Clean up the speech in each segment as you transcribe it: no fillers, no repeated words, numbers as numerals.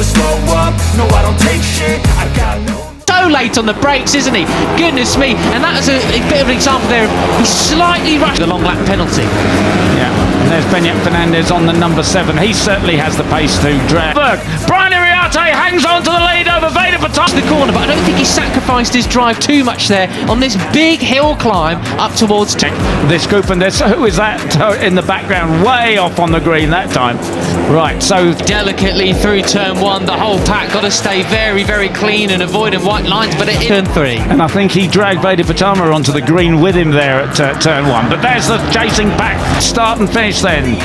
never slow up, no I don't take shit, I got no... So late on the brakes, isn't he? Goodness me. And that was a bit of an example there. He slightly rushed the long lap penalty. Yeah, and there's Beñat Fernandez on the number 7. He certainly has the pace to drag. Brian Iriarte hangs on to the lead over Veda Ega The corner, but I don't think he sacrificed his drive too much there on this big hill climb up towards this group. And there's, who is that in the background? Way off on the green that time. Right, so delicately through turn 1, the whole pack got to stay very, very clean and avoiding white lines, but it turn 3. And I think he dragged Veda Pratama onto the green with him there at turn 1. But there's the chasing pack, start and finish then.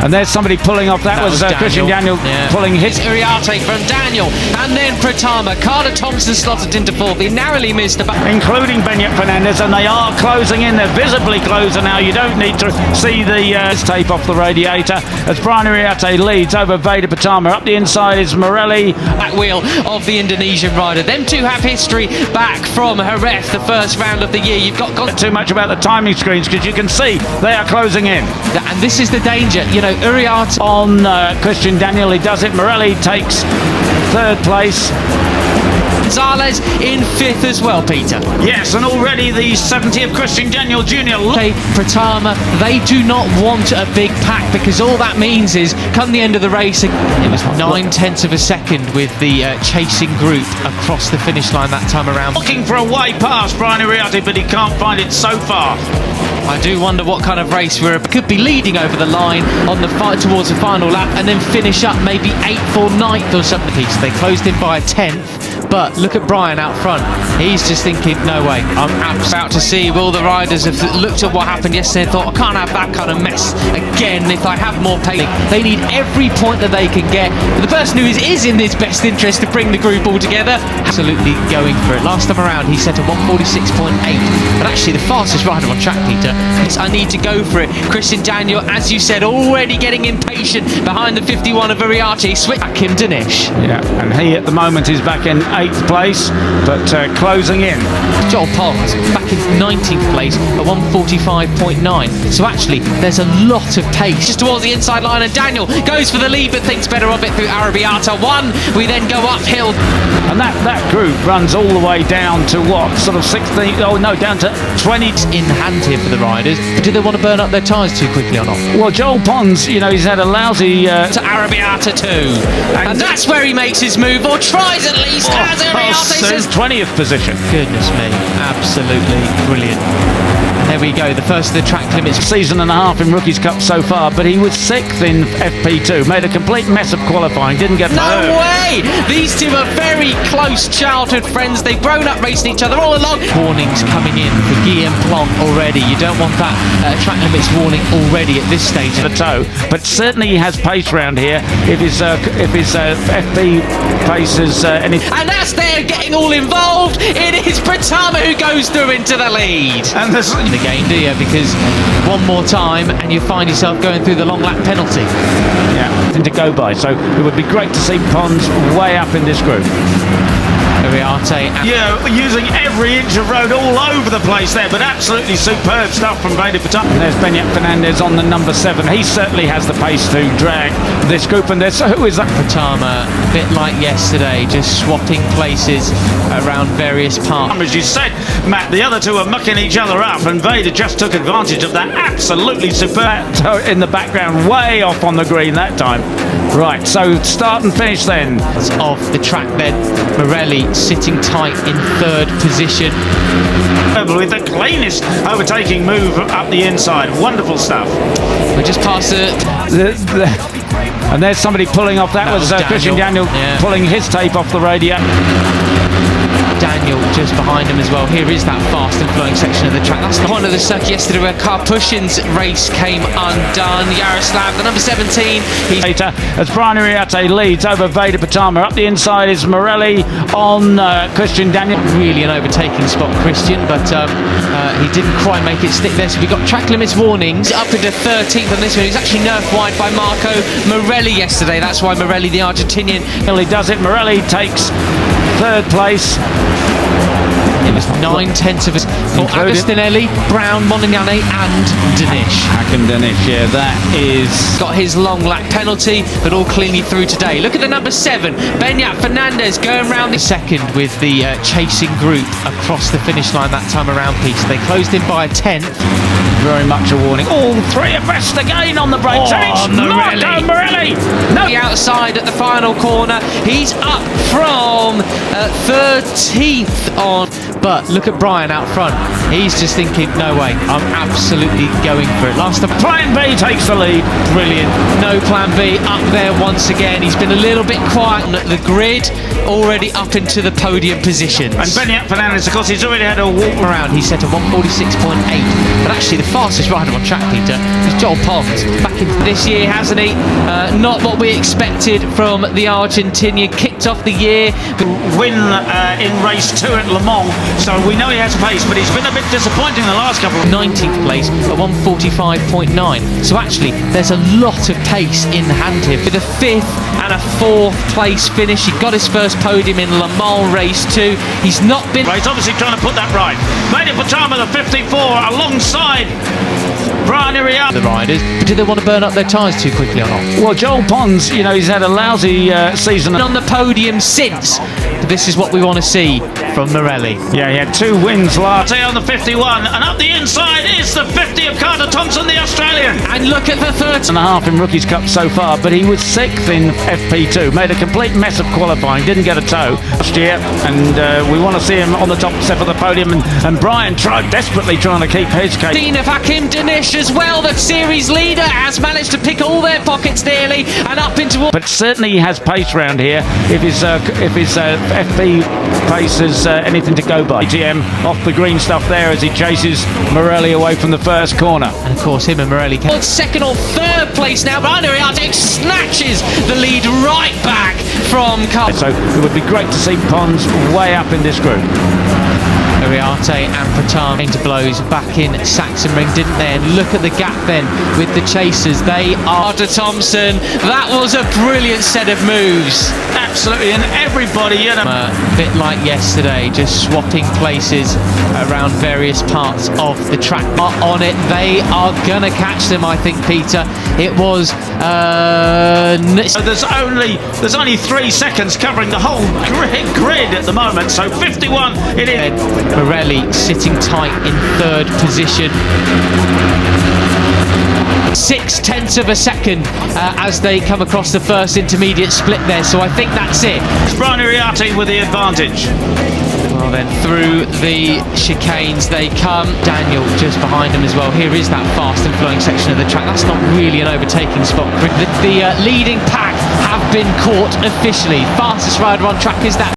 And there's somebody pulling off. That was Christian Daniel pulling his. Iriarte from Daniel, and then Pratama. Carter Thompson slotted into 4th. He narrowly missed the back. Including Beñat Fernandez, and they are closing in. They're visibly closer now. You don't need to see the tape off the radiator as Brian Iriarte leads over Veda Pratama. Up the inside is Morelli. Back wheel of the Indonesian rider. Them two have history back from Jerez, the first round of the year. You've got too much about the timing screens because you can see they are closing in. And this is the danger. You know, Iriarte on Christian Daniel, he does it. Morelli takes 3rd place. Gonzalez in 5th as well, Peter. Yes, and already the 70 of Christian Daniel Jr. Okay, Pratama, they do not want a big pack because all that means is come the end of the race, it was 9/10 of a second with the chasing group across the finish line that time around. Looking for a way past Brian Iriarte, but he can't find it so far. I do wonder what kind of race we're could be leading over the line on the towards the final lap and then finish up maybe 8th or 9th or something. They closed in by a 10th, but look at Brian out front. He's just thinking, no way, I'm about to see. Will the riders have looked at what happened yesterday and thought, I can't have that kind of mess again if I have more pace. They need every point that they can get. But the person who is in his best interest to bring the group all together, absolutely going for it. Last time around he set a 1:46.8, but actually the fastest rider on track, Peter. I need to go for it. Christian Daniel, as you said, already getting impatient behind the 51 of Iriarte. Switch back him, Dinesh. Yeah, and he at the moment is back in 8th place, but closing in. Joel Pons back in 19th place at 1:45.9. So actually, there's a lot of pace just towards the inside line, and Daniel goes for the lead, but thinks better of it through Arabiata. 1, we then go uphill. And that group runs all the way down to what? Sort of 16, oh no, down to 20. In hand here for the riders. But do they want to burn up their tyres too quickly or not? Well, Joel Pons, you know, he's had a lousy... to Arabiata too. And that's where he makes his move, or tries at least, as Arabiata says. 20th position. Goodness me, absolutely brilliant. There we go, the first of the track limits. Season and a half in Rookies Cup so far, but he was 6th in FP2. Made a complete mess of qualifying, didn't get... No way! These two are very close childhood friends. They've grown up racing each other all along. Warnings coming in for Guillaume Plonk already. You don't want that track limits warning already at this stage of the toe. But certainly he has pace round here. If his FP pace is any... And as they're getting all involved, it is Pratama who goes through into the lead. And this... the game, do you? Because one more time and you find yourself going through the long lap penalty. Yeah, nothing to go by. So it would be great to see Pons way up in this group. Iriarte. Yeah, using every inch of road all over the place there, but absolutely superb stuff from Veda Pratama. And there's Beñat Fernandez on the number 7. He certainly has the pace to drag this group. And there's, who is that? Pratama, a bit like yesterday, just swapping places around various parts. As you said, Matt, the other two are mucking each other up, and Veda just took advantage of that. Absolutely superb in the background, way off on the green that time. Right, so start and finish then. Off the track then, Morelli sitting tight in 3rd position. With the cleanest overtaking move up the inside. Wonderful stuff. We're just past and there's somebody pulling off. That was Christian Daniel pulling his tape off the radio. Daniel just behind him as well. Here is that fast and flowing section of the track. That's the point of the circuit yesterday where Karpushin's race came undone. Yaroslav, the number 17. Later, as Brian Iriarte leads over Veda Pratama. Up the inside is Morelli on Christian Daniel. Really an overtaking spot, Christian, but he didn't quite make it stick there. So we got track limits warnings up into 13th on this one. He was actually nerfed wide by Marco Morelli yesterday. That's why Morelli, the Argentinian, he does it. Morelli takes 3rd place. It was 9/10 of a for Agostinelli, Brown, Monignane and Danish. Hakan Danish, yeah, that is... Got his long lap penalty, but all cleanly through today. Look at the number 7, Beñat Fernandez going round the second with the chasing group across the finish line that time around, Peter. They closed in by a 10th. Very much a warning. All three abreast again on the brakes. Oh, and it's Marco Morelli. No. The outside at the final corner. He's up from 13th on. But look at Brian out front. He's just thinking, no way, I'm absolutely going for it. Last time, Plan B takes the lead. brilliant. No plan B up there once again. He's been a little bit quiet on the grid, already up into the podium positions. And Beñat Fernandez, of course, he's already had a walk Around, he set a 146.8. But actually, the fastest rider on track, Peter, is Joel Pons. Back in this year, hasn't he? Not what we expected from the Argentinian. Kicked off the year. win in race 2 at Le Mans, so we know he has pace, but he's been a bit disappointing the last couple of 19th place at 145.9. So actually, there's a lot of pace in hand here. With a 5th and a 4th place finish, he got his first podium in Le Mans race 2. He's not been... He's obviously trying to put that right. Veda Pertama, the 54, alongside Brian Iriarte. The riders, but do they want to burn up their tyres too quickly or not? Well, Joel Pons, you know, he's had a lousy season. On the podium since. This is what we want to see from Morelli. Yeah, he had 2 wins last year on the 51, and up the inside is the 50 of Carter Thompson, the Australian. And look at the 30.5 in Rookies Cup so far, but he was 6th in FP2, made a complete mess of qualifying, didn't get a tow last year, and we want to see him on the top step of the podium, and Brian desperately trying to keep his case. Dean of Hakim Danish as well, the series leader, has managed to pick all their pockets nearly and up into... But certainly he has pace round here if his FP pace is anything to go by. GM off the green stuff there as he chases Morelli away from the first corner. And of course him and Morelli came 2nd or 3rd place now, but Iriarte snatches the lead right back from Carl. So it would be great to see Pons way up in this group. Iriarte and Pratama into blows back in Sachsenring, didn't they? And look at the gap then with the chasers. They are to Thompson. That was a brilliant set of moves. Absolutely, and everybody, you know. A bit like yesterday, just swapping places around various parts of the track. On it, they are gonna catch them, I think, Peter. It was there's only 3 seconds covering the whole grid at the moment, so 51 it is. Morelli sitting tight in 3rd position. 0.6 of a second as they come across the first intermediate split there, so I think that's it. It's Brian Iriarte with the advantage. Well then, through the chicanes they come. Daniel just behind him as well. Here is that fast and flowing section of the track. That's not really an overtaking spot. The leading pack have been caught officially. Fastest rider on track is that